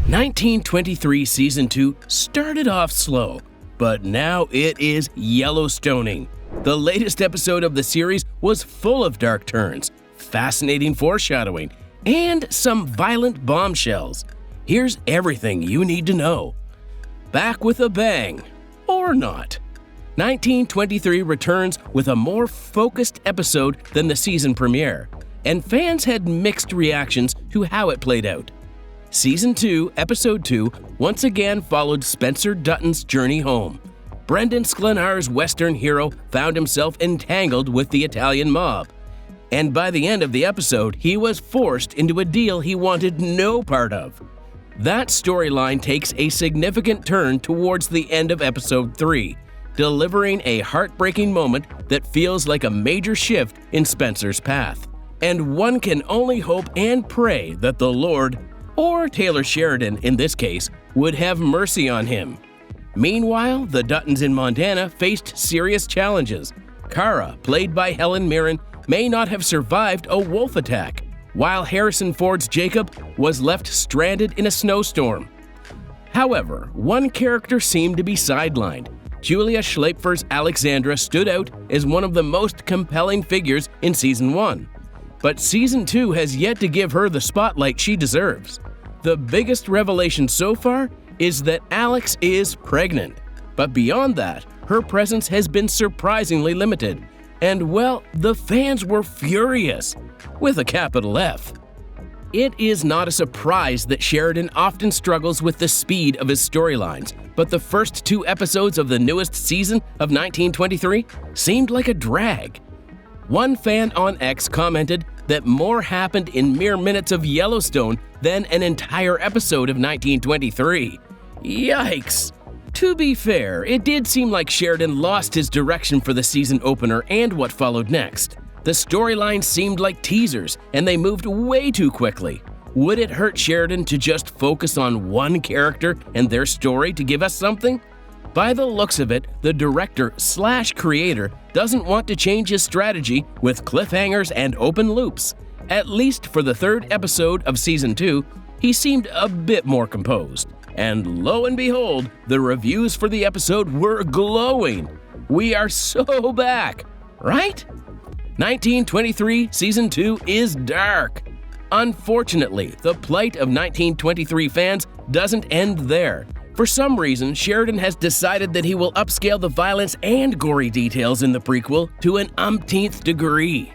1923 Season 2 started off slow, but now it is Yellowstoning. The latest episode of the series was full of dark turns, fascinating foreshadowing, and some violent bombshells. Here's everything you need to know. Back with a bang, or not. 1923 returns with a more focused episode than the season premiere, and fans had mixed reactions to how it played out. Season 2, Episode 2 once again followed Spencer Dutton's journey home. Brendan Sklenar's Western hero found himself entangled with the Italian mob, and by the end of the episode, he was forced into a deal he wanted no part of. That storyline takes a significant turn towards the end of Episode 3, delivering a heartbreaking moment that feels like a major shift in Spencer's path. And one can only hope and pray that the Lord, or Taylor Sheridan in this case, would have mercy on him. Meanwhile, the Duttons in Montana faced serious challenges. Kara, played by Helen Mirren, may not have survived a wolf attack, while Harrison Ford's Jacob was left stranded in a snowstorm. However, one character seemed to be sidelined. Julia Schleipfer's Alexandra stood out as one of the most compelling figures in Season 1. But Season 2 has yet to give her the spotlight she deserves. The biggest revelation so far is that Alex is pregnant. But beyond that, her presence has been surprisingly limited. And well, the fans were furious, with a capital F. It is not a surprise that Sheridan often struggles with the speed of his storylines, but the first 2 episodes of the newest season of 1923 seemed like a drag. One fan on X commented that more happened in mere minutes of Yellowstone than an entire episode of 1923. Yikes! To be fair, it did seem like Sheridan lost his direction for the season opener and what followed next. The storylines seemed like teasers, and they moved way too quickly. Would it hurt Sheridan to just focus on one character and their story to give us something? By the looks of it, the director/creator doesn't want to change his strategy with cliffhangers and open loops. At least for the 3rd episode of Season 2, he seemed a bit more composed. And lo and behold, the reviews for the episode were glowing. We are so back, right? 1923 Season 2 is dark. Unfortunately, the plight of 1923 fans doesn't end there. For some reason, Sheridan has decided that he will upscale the violence and gory details in the prequel to an umpteenth degree.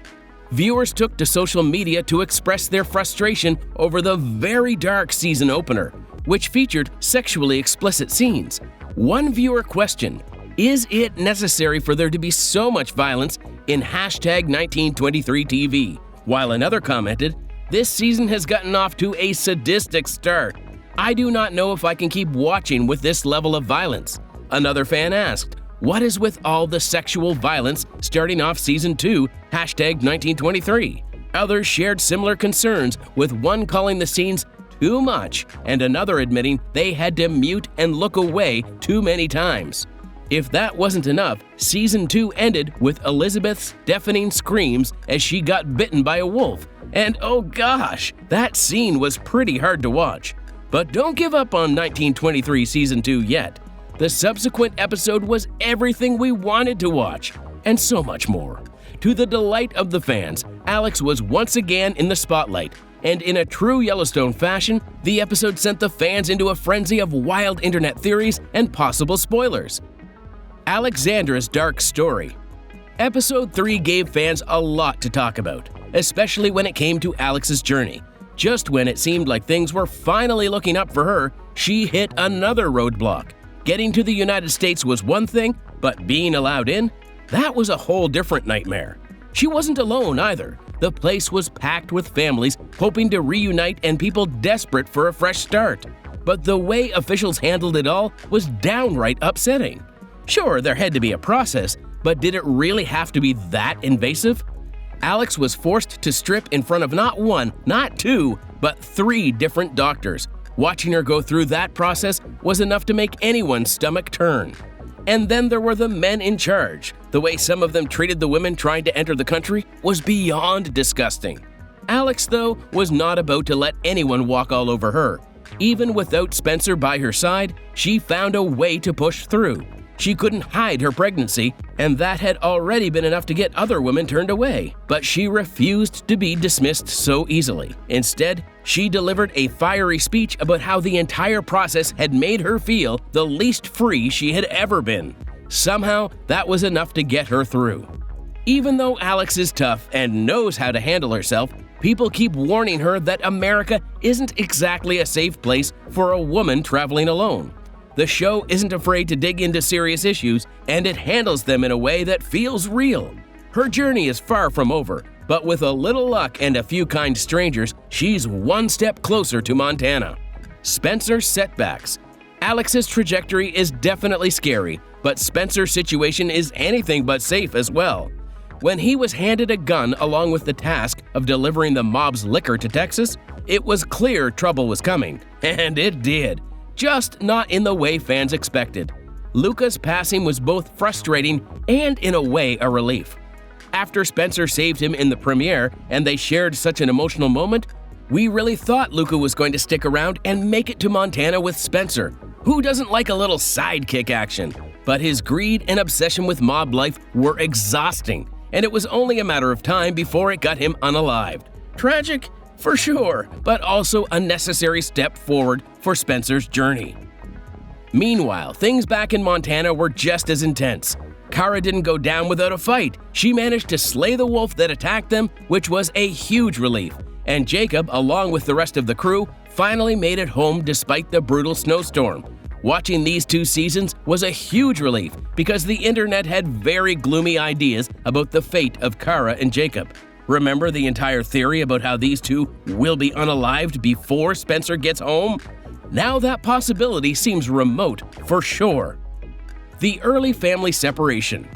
Viewers took to social media to express their frustration over the very dark season opener, which featured sexually explicit scenes. One viewer questioned, is it necessary for there to be so much violence in #1923TV? While another commented, this season has gotten off to a sadistic start. I do not know if I can keep watching with this level of violence. Another fan asked, what is with all the sexual violence starting off Season 2, #1923? Others shared similar concerns, with one calling the scenes too much and another admitting they had to mute and look away too many times. If that wasn't enough, Season 2 ended with Elizabeth's deafening screams as she got bitten by a wolf. And oh gosh, that scene was pretty hard to watch. But don't give up on 1923 Season 2 yet. The subsequent episode was everything we wanted to watch, and so much more. To the delight of the fans, Alex was once again in the spotlight, and in a true Yellowstone fashion, the episode sent the fans into a frenzy of wild internet theories and possible spoilers. Alexandra's dark story. Episode 3 gave fans a lot to talk about, especially when it came to Alex's journey. Just when it seemed like things were finally looking up for her, she hit another roadblock. Getting to the United States was one thing, but being allowed in? That was a whole different nightmare. She wasn't alone either. The place was packed with families hoping to reunite and people desperate for a fresh start. But the way officials handled it all was downright upsetting. Sure, there had to be a process, but did it really have to be that invasive? Alex was forced to strip in front of not 1, not 2, but 3 different doctors. Watching her go through that process was enough to make anyone's stomach turn. And then there were the men in charge. The way some of them treated the women trying to enter the country was beyond disgusting. Alex, though, was not about to let anyone walk all over her. Even without Spencer by her side, she found a way to push through. She couldn't hide her pregnancy, and that had already been enough to get other women turned away. But she refused to be dismissed so easily. Instead, she delivered a fiery speech about how the entire process had made her feel the least free she had ever been. Somehow, that was enough to get her through. Even though Alex is tough and knows how to handle herself, people keep warning her that America isn't exactly a safe place for a woman traveling alone. The show isn't afraid to dig into serious issues, and it handles them in a way that feels real. Her journey is far from over, but with a little luck and a few kind strangers, she's one step closer to Montana. Spencer's setbacks. Alex's trajectory is definitely scary, but Spencer's situation is anything but safe as well. When he was handed a gun along with the task of delivering the mob's liquor to Texas, it was clear trouble was coming, and it did. Just not in the way fans expected. Luca's passing was both frustrating and, in a way, a relief. After Spencer saved him in the premiere and they shared such an emotional moment, we really thought Luca was going to stick around and make it to Montana with Spencer. Who doesn't like a little sidekick action? But his greed and obsession with mob life were exhausting, and it was only a matter of time before it got him unalived. Tragic? For sure, but also a necessary step forward for Spencer's journey. Meanwhile, things back in Montana were just as intense. Kara didn't go down without a fight. She managed to slay the wolf that attacked them, which was a huge relief. And Jacob, along with the rest of the crew, finally made it home despite the brutal snowstorm. Watching these two seasons was a huge relief because the internet had very gloomy ideas about the fate of Kara and Jacob. Remember the entire theory about how these two will be unalived before Spencer gets home? Now that possibility seems remote for sure. The early family separation.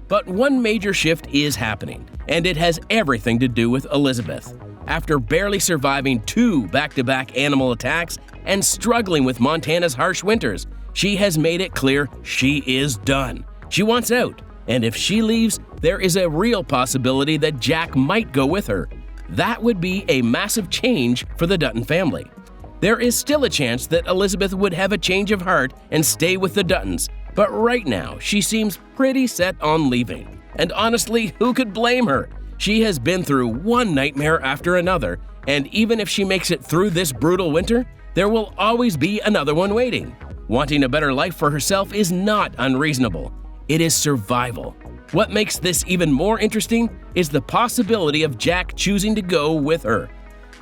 But one major shift is happening, and it has everything to do with Elizabeth. After barely surviving 2 back-to-back animal attacks and struggling with Montana's harsh winters, she has made it clear she is done. She wants out, and if she leaves, there is a real possibility that Jack might go with her. That would be a massive change for the Dutton family. There is still a chance that Elizabeth would have a change of heart and stay with the Duttons, but right now she seems pretty set on leaving. And honestly, who could blame her? She has been through one nightmare after another, and even if she makes it through this brutal winter, there will always be another one waiting. Wanting a better life for herself is not unreasonable. It is survival. What makes this even more interesting is the possibility of Jack choosing to go with her.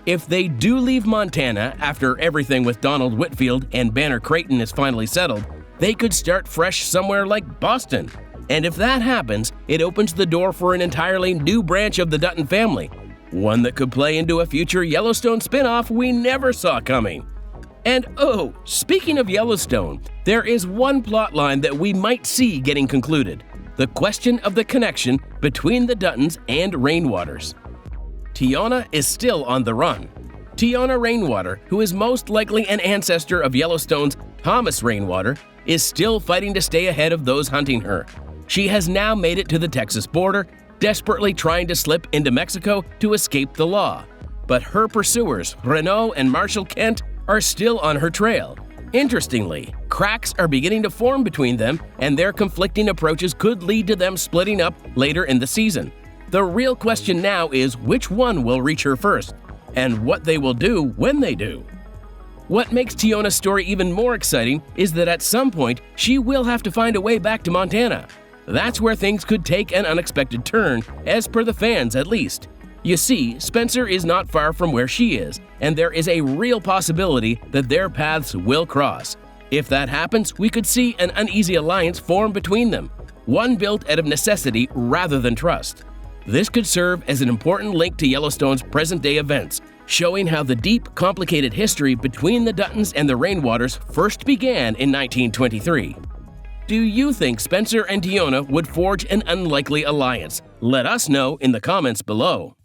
If they do leave Montana after everything with Donald Whitfield and Banner Creighton is finally settled, they could start fresh somewhere like Boston. And if that happens, it opens the door for an entirely new branch of the Dutton family, one that could play into a future Yellowstone spin-off we never saw coming. And oh, speaking of Yellowstone, there is one plotline that we might see getting concluded: the question of the connection between the Duttons and Rainwaters. Tiona is still on the run. Tiona Rainwater, who is most likely an ancestor of Yellowstone's Thomas Rainwater, is still fighting to stay ahead of those hunting her. She has now made it to the Texas border, desperately trying to slip into Mexico to escape the law. But her pursuers, Renaud and Marshall Kent, are still on her trail. Interestingly, cracks are beginning to form between them, and their conflicting approaches could lead to them splitting up later in the season. The real question now is which one will reach her first, and what they will do when they do. What makes Tiona's story even more exciting is that at some point, she will have to find a way back to Montana. That's where things could take an unexpected turn, as per the fans at least. You see, Spencer is not far from where she is, and there is a real possibility that their paths will cross. If that happens, we could see an uneasy alliance form between them, one built out of necessity rather than trust. This could serve as an important link to Yellowstone's present-day events, showing how the deep, complicated history between the Duttons and the Rainwaters first began in 1923. Do you think Spencer and Tiona would forge an unlikely alliance? Let us know in the comments below.